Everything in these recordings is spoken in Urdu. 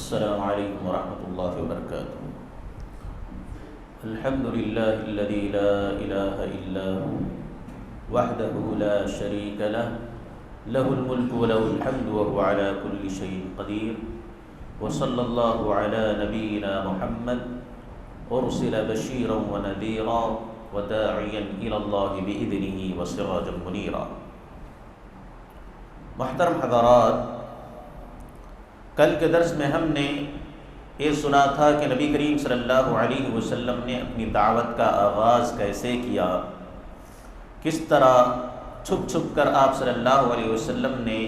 السلام عليكم ورحمة الله وبركاته. الحمد لله الذي لا إله إلا هو وحده لا شريك له له الملك وله الحمد وهو على كل شيء قدير. وصلى الله على نبينا محمد أرسل بشيرا ونذيرا وداعيا إلى الله بإذنه وسراجا منيرا. محترم حضرات، کل کے درس میں ہم نے یہ سنا تھا کہ نبی کریم صلی اللہ علیہ وسلم نے اپنی دعوت کا آغاز کیسے کیا، کس طرح چھپ چھپ کر آپ صلی اللہ علیہ وسلم نے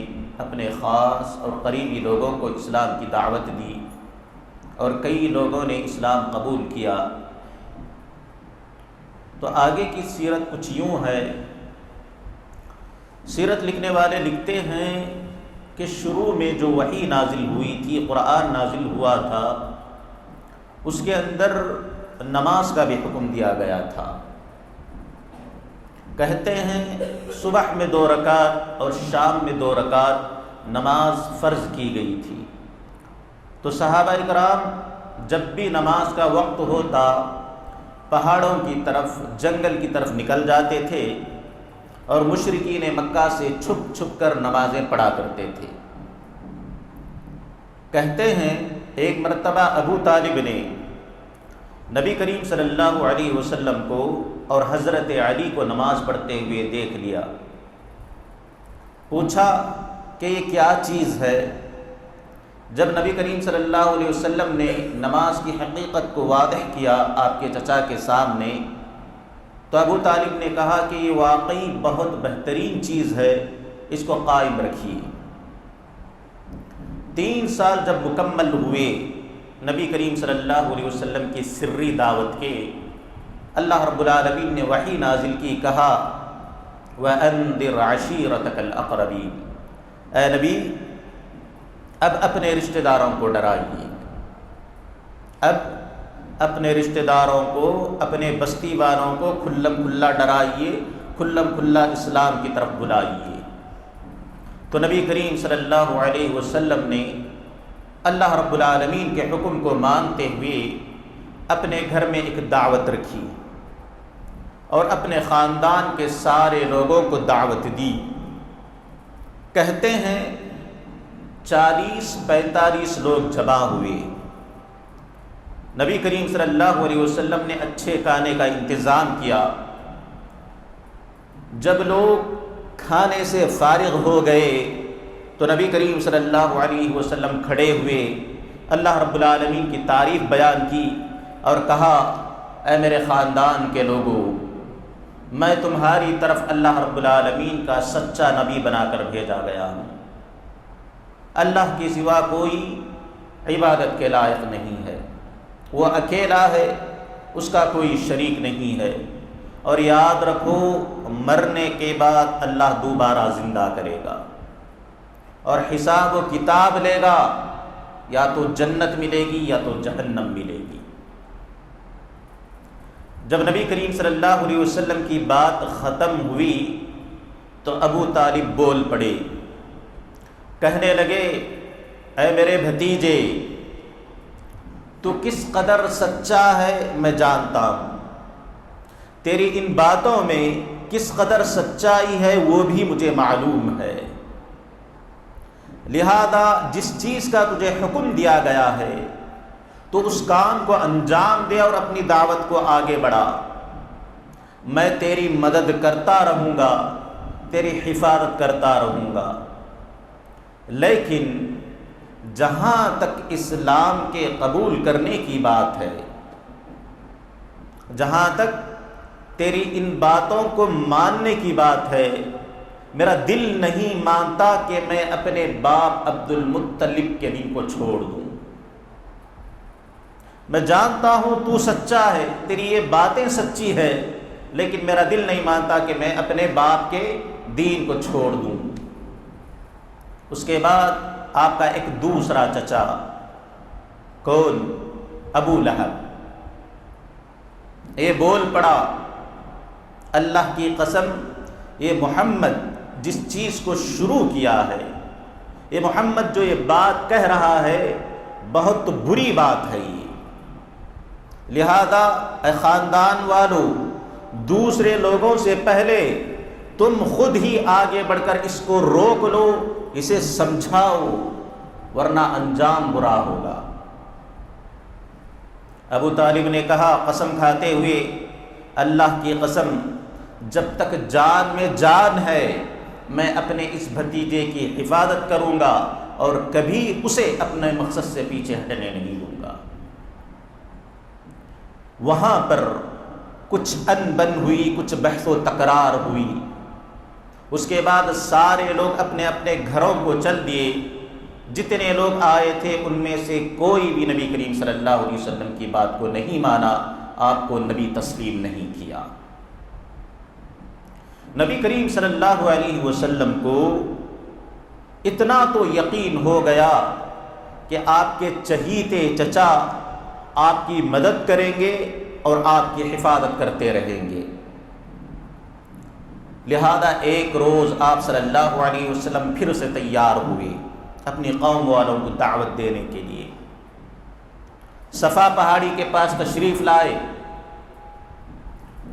اپنے خاص اور قریبی لوگوں کو اسلام کی دعوت دی اور کئی لوگوں نے اسلام قبول کیا. تو آگے کی سیرت کچھ یوں ہے. سیرت لکھنے والے لکھتے ہیں کہ شروع میں جو وحی نازل ہوئی تھی، قرآن نازل ہوا تھا، اس کے اندر نماز کا بھی حکم دیا گیا تھا. کہتے ہیں صبح میں 2 رکعت اور شام میں 2 رکعت نماز فرض کی گئی تھی. تو صحابہ کرام جب بھی نماز کا وقت ہوتا پہاڑوں کی طرف، جنگل کی طرف نکل جاتے تھے اور مشرکین مکہ سے چھپ چھپ کر نمازیں پڑھا کرتے تھے. کہتے ہیں ایک مرتبہ ابو طالب نے نبی کریم صلی اللہ علیہ وسلم کو اور حضرت علی کو نماز پڑھتے ہوئے دیکھ لیا. پوچھا کہ یہ کیا چیز ہے؟ جب نبی کریم صلی اللہ علیہ وسلم نے نماز کی حقیقت کو واضح کیا آپ کے چچا کے سامنے، تو ابو طالب نے کہا کہ یہ واقعی بہت بہترین چیز ہے، اس کو قائم رکھیے. 3 سال جب مکمل ہوئے نبی کریم صلی اللہ علیہ وسلم کی سری دعوت کے، اللہ رب العالمین نے وحی نازل کی، کہا وَأَنذِرْ عَشِيرَتَكَ الْأَقْرَبِينَ، اے نبی اب اپنے رشتہ داروں کو ڈرائیے، اب اپنے رشتہ داروں کو، اپنے بستی والوں کو کھلم کھلا ڈرائیے، کھلم کھلا اسلام کی طرف بلائیے. تو نبی کریم صلی اللہ علیہ وسلم نے اللہ رب العالمین کے حکم کو مانتے ہوئے اپنے گھر میں ایک دعوت رکھی اور اپنے خاندان کے سارے لوگوں کو دعوت دی. کہتے ہیں 40-45 لوگ جمع ہوئے. نبی کریم صلی اللہ علیہ وسلم نے اچھے کھانے کا انتظام کیا. جب لوگ کھانے سے فارغ ہو گئے تو نبی کریم صلی اللہ علیہ وسلم کھڑے ہوئے، اللہ رب العالمین کی تعریف بیان کی اور کہا اے میرے خاندان کے لوگوں، میں تمہاری طرف اللہ رب العالمین کا سچا نبی بنا کر بھیجا گیا ہوں. اللہ کے سوا کوئی عبادت کے لائق نہیں ہے، وہ اکیلا ہے، اس کا کوئی شریک نہیں ہے. اور یاد رکھو مرنے کے بعد اللہ دوبارہ زندہ کرے گا اور حساب و کتاب لے گا، یا تو جنت ملے گی یا تو جہنم ملے گی. جب نبی کریم صلی اللہ علیہ وسلم کی بات ختم ہوئی تو ابو طالب بول پڑے، کہنے لگے اے میرے بھتیجے، تو کس قدر سچا ہے میں جانتا ہوں، تیری ان باتوں میں کس قدر سچائی ہے وہ بھی مجھے معلوم ہے. لہذا جس چیز کا تجھے حکم دیا گیا ہے تو اس کام کو انجام دے اور اپنی دعوت کو آگے بڑھا. میں تیری مدد کرتا رہوں گا، تیری حفاظت کرتا رہوں گا. لیکن جہاں تک اسلام کے قبول کرنے کی بات ہے، جہاں تک تیری ان باتوں کو ماننے کی بات ہے، میرا دل نہیں مانتا کہ میں اپنے باپ عبد المطلب کے دین کو چھوڑ دوں. میں جانتا ہوں تو سچا ہے، تیری یہ باتیں سچی ہے، لیکن میرا دل نہیں مانتا کہ میں اپنے باپ کے دین کو چھوڑ دوں. اس کے بعد آپ کا ایک دوسرا چچا، کون؟ ابو لہب، یہ بول پڑا اللہ کی قسم، یہ محمد جس چیز کو شروع کیا ہے، یہ محمد جو یہ بات کہہ رہا ہے بہت بری بات ہے یہ۔ لہذا اے خاندان والو، دوسرے لوگوں سے پہلے تم خود ہی آگے بڑھ کر اس کو روک لو، اسے سمجھاؤ، ورنہ انجام برا ہوگا۔ ابو طالب نے کہا قسم کھاتے ہوئے، اللہ کی قسم، جب تک جان میں جان ہے میں اپنے اس بھتیجے کی حفاظت کروں گا اور کبھی اسے اپنے مقصد سے پیچھے ہٹنے نہیں دوں گا۔ وہاں پر کچھ انبن ہوئی، کچھ بحث و تکرار ہوئی۔ اس کے بعد سارے لوگ اپنے اپنے گھروں کو چل دیے۔ جتنے لوگ آئے تھے ان میں سے کوئی بھی نبی کریم صلی اللہ علیہ وسلم کی بات کو نہیں مانا، آپ کو نبی تسلیم نہیں کیا۔ نبی کریم صلی اللہ علیہ وسلم کو اتنا تو یقین ہو گیا کہ آپ کے چہیتے چچا آپ کی مدد کریں گے اور آپ کی حفاظت کرتے رہیں گے۔ لہذا ایک روز آپ صلی اللہ علیہ وسلم پھر سے تیار ہوئے اپنی قوم والوں کو دعوت دینے کے لیے۔ صفا پہاڑی کے پاس تشریف لائے۔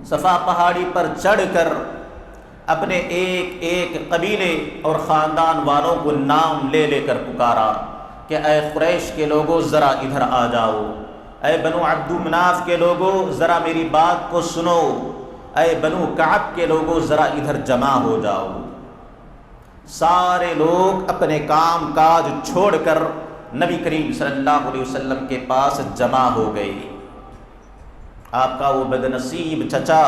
صفا پہاڑی پر چڑھ کر اپنے ایک ایک قبیلے اور خاندان والوں کو نام لے لے کر پکارا کہ اے قریش کے لوگوں ذرا ادھر آ جاؤ، اے بنو عبد مناف کے لوگوں ذرا میری بات کو سنو، اے بنو کعب کے لوگوں ذرا ادھر جمع ہو جاؤ۔ سارے لوگ اپنے کام کاج چھوڑ کر نبی کریم صلی اللہ علیہ وسلم کے پاس جمع ہو گئے۔ آپ کا وہ بدنصیب چچا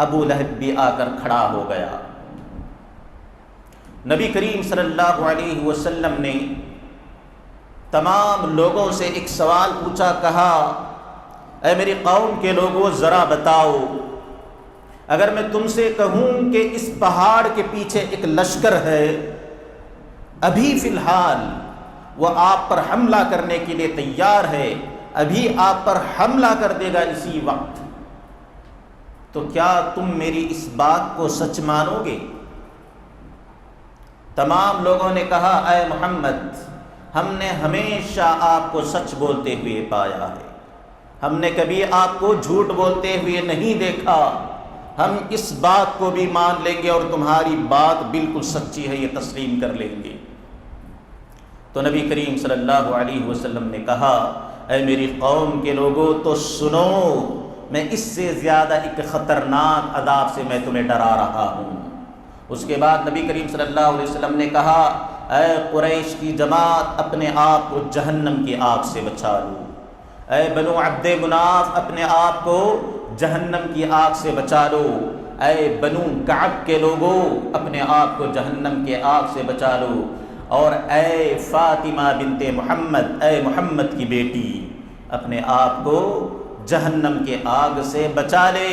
ابو لہب بھی آ کر کھڑا ہو گیا۔ نبی کریم صلی اللہ علیہ وسلم نے تمام لوگوں سے ایک سوال پوچھا، کہا اے میری قوم کے لوگوں ذرا بتاؤ، اگر میں تم سے کہوں کہ اس پہاڑ کے پیچھے ایک لشکر ہے، ابھی فی الحال وہ آپ پر حملہ کرنے کے لیے تیار ہے، ابھی آپ پر حملہ کر دے گا اسی وقت، تو کیا تم میری اس بات کو سچ مانو گے؟ تمام لوگوں نے کہا اے محمد، ہم نے ہمیشہ آپ کو سچ بولتے ہوئے پایا ہے، ہم نے کبھی آپ کو جھوٹ بولتے ہوئے نہیں دیکھا، ہم اس بات کو بھی مان لیں گے اور تمہاری بات بالکل سچی ہے یہ تسلیم کر لیں گے۔ تو نبی کریم صلی اللہ علیہ وسلم نے کہا اے میری قوم کے لوگوں تو سنو، میں اس سے زیادہ ایک خطرناک عذاب سے میں تمہیں ڈرا رہا ہوں۔ اس کے بعد نبی کریم صلی اللہ علیہ وسلم نے کہا اے قریش کی جماعت، اپنے آپ کو جہنم کی آگ سے بچا لو، اے بنو عبد مناف اپنے آپ کو جہنم کی آگ سے بچا لو، اے بنو کعب کے لوگوں اپنے آپ کو جہنم کے آگ سے بچا لو، اور اے فاطمہ بنت محمد، اے محمد کی بیٹی، اپنے آپ کو جہنم کے آگ سے بچا لے،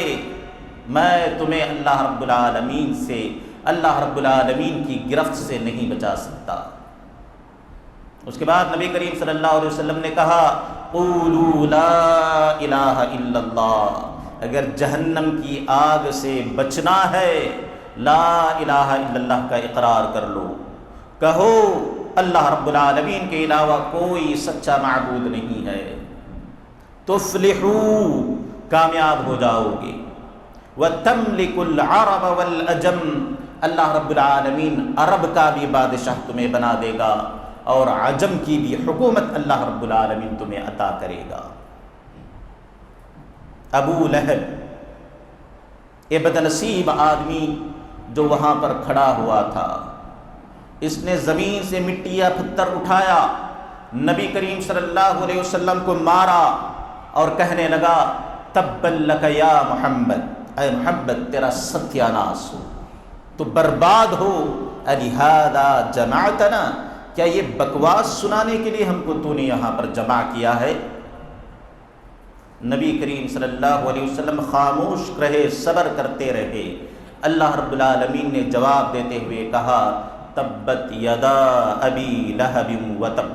میں تمہیں اللہ رب العالمین سے، اللہ رب العالمین کی گرفت سے نہیں بچا سکتا۔ اس کے بعد نبی کریم صلی اللہ علیہ وسلم نے کہا قولوا لا الہ الا اللہ، اگر جہنم کی آگ سے بچنا ہے لا الہ الا اللہ کا اقرار کر لو، کہو اللہ رب العالمین کے علاوہ کوئی سچا معبود نہیں ہے، تفلحوا کامیاب ہو جاؤ گے، وَتَمْلِكُ الْعَرَبَ وَالْأَجَمَ اللہ رب العالمین عرب کا بھی بادشاہ تمہیں بنا دے گا اور عجم کی بھی حکومت اللہ رب العالمین تمہیں عطا کرے گا۔ ابو لہب یہ بدنصیب آدمی جو وہاں پر کھڑا ہوا تھا، اس نے زمین سے مٹی یا پتھر اٹھایا، نبی کریم صلی اللہ علیہ وسلم کو مارا اور کہنے لگا تبّن لک یا محمد، اے محمد تیرا ستیہ ناس ہو، تو برباد ہو، الہذا جمعتنا، کیا یہ بکواس سنانے کے لیے ہم کو تو نے یہاں پر جمع کیا ہے؟ نبی کریم صلی اللہ علیہ وسلم خاموش رہے، صبر کرتے رہے۔ اللہ رب العالمین نے جواب دیتے ہوئے کہا تبت یدا ابی لہب وتب،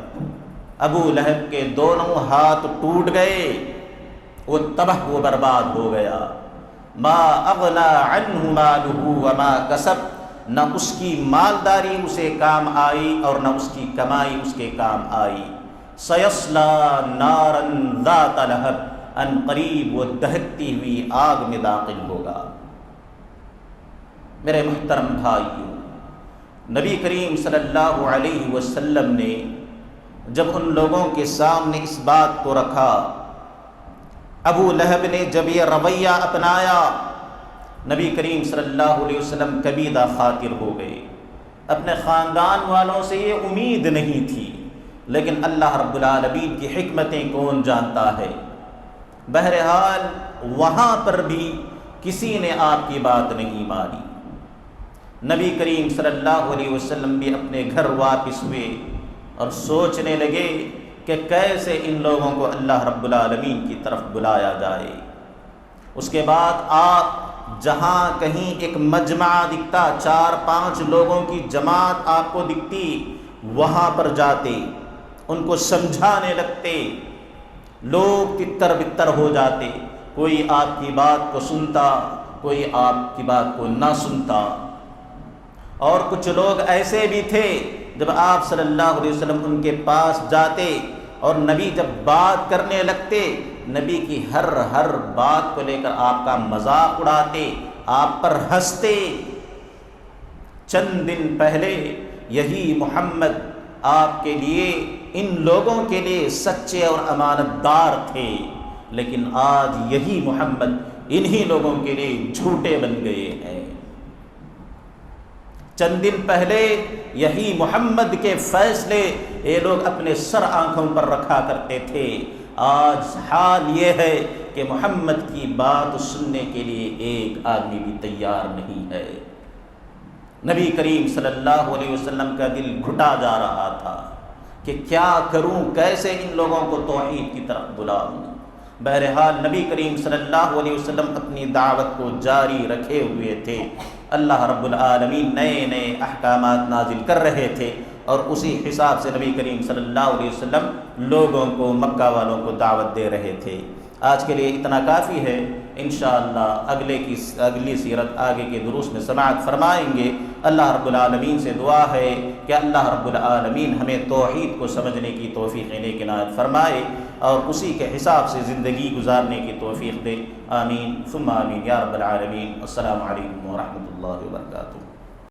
ابو لہب کے دونوں ہاتھ ٹوٹ گئے، وہ تباہ و برباد ہو گیا۔ ما اغنا عنہ مالہ وما کسب، نہ اس کی مالداری اسے کام آئی اور نہ اس کی کمائی اس کے کام آئی۔ سیصلا نارا ذات لہب، ان قریب وہ دہکتی ہوئی آگ میں داخل ہوگا۔ میرے محترم بھائیوں، نبی کریم صلی اللہ علیہ وسلم نے جب ان لوگوں کے سامنے اس بات کو رکھا، ابو لہب نے جب یہ رویہ اپنایا، نبی کریم صلی اللہ علیہ وسلم کبیدہ خاطر ہو گئے۔ اپنے خاندان والوں سے یہ امید نہیں تھی، لیکن اللہ رب العالمین کی حکمتیں کون جانتا ہے۔ بہرحال وہاں پر بھی کسی نے آپ کی بات نہیں مانی۔ نبی کریم صلی اللہ علیہ وسلم بھی اپنے گھر واپس ہوئے اور سوچنے لگے کہ کیسے ان لوگوں کو اللہ رب العالمین کی طرف بلایا جائے۔ اس کے بعد آپ جہاں کہیں ایک مجمع دکھتا، 4-5 لوگوں کی جماعت آپ کو دکھتی، وہاں پر جاتے، ان کو سمجھانے لگتے، لوگ تتر بتر ہو جاتے، کوئی آپ کی بات کو سنتا، کوئی آپ کی بات کو نہ سنتا۔ اور کچھ لوگ ایسے بھی تھے جب آپ صلی اللہ علیہ وسلم ان کے پاس جاتے اور نبی جب بات کرنے لگتے، نبی کی ہر بات کو لے کر آپ کا مذاق اڑاتے، آپ پر ہنستے۔ چند دن پہلے یہی محمد آپ کے لیے، ان لوگوں کے لیے سچے اور امانت دار تھے، لیکن آج یہی محمد انہی لوگوں کے لیے جھوٹے بن گئے ہیں۔ چند دن پہلے یہی محمد کے فیصلے یہ لوگ اپنے سر آنکھوں پر رکھا کرتے تھے، آج حال یہ ہے کہ محمد کی بات سننے کے لیے ایک آدمی بھی تیار نہیں ہے۔ نبی کریم صلی اللہ علیہ وسلم کا دل گھٹا جا رہا تھا کہ کیا کروں، کیسے ان لوگوں کو توحید کی طرف بلاؤں۔ بہرحال نبی کریم صلی اللہ علیہ وسلم اپنی دعوت کو جاری رکھے ہوئے تھے۔ اللہ رب العالمین نئے احکامات نازل کر رہے تھے، اور اسی حساب سے نبی کریم صلی اللہ علیہ وسلم لوگوں کو، مکہ والوں کو دعوت دے رہے تھے۔ آج کے لیے اتنا کافی ہے، انشاءاللہ اگلی سیرت آگے کے دروس میں سماعت فرمائیں گے۔ اللہ رب العالمین سے دعا ہے کہ اللہ رب العالمین ہمیں توحید کو سمجھنے کی توفیق نیک عنایت فرمائے اور اسی کے حساب سے زندگی گزارنے کی توفیق دے۔ آمین ثم آمین یا رب العالمین۔ السلام علیکم ورحمۃ اللہ وبرکاتہ۔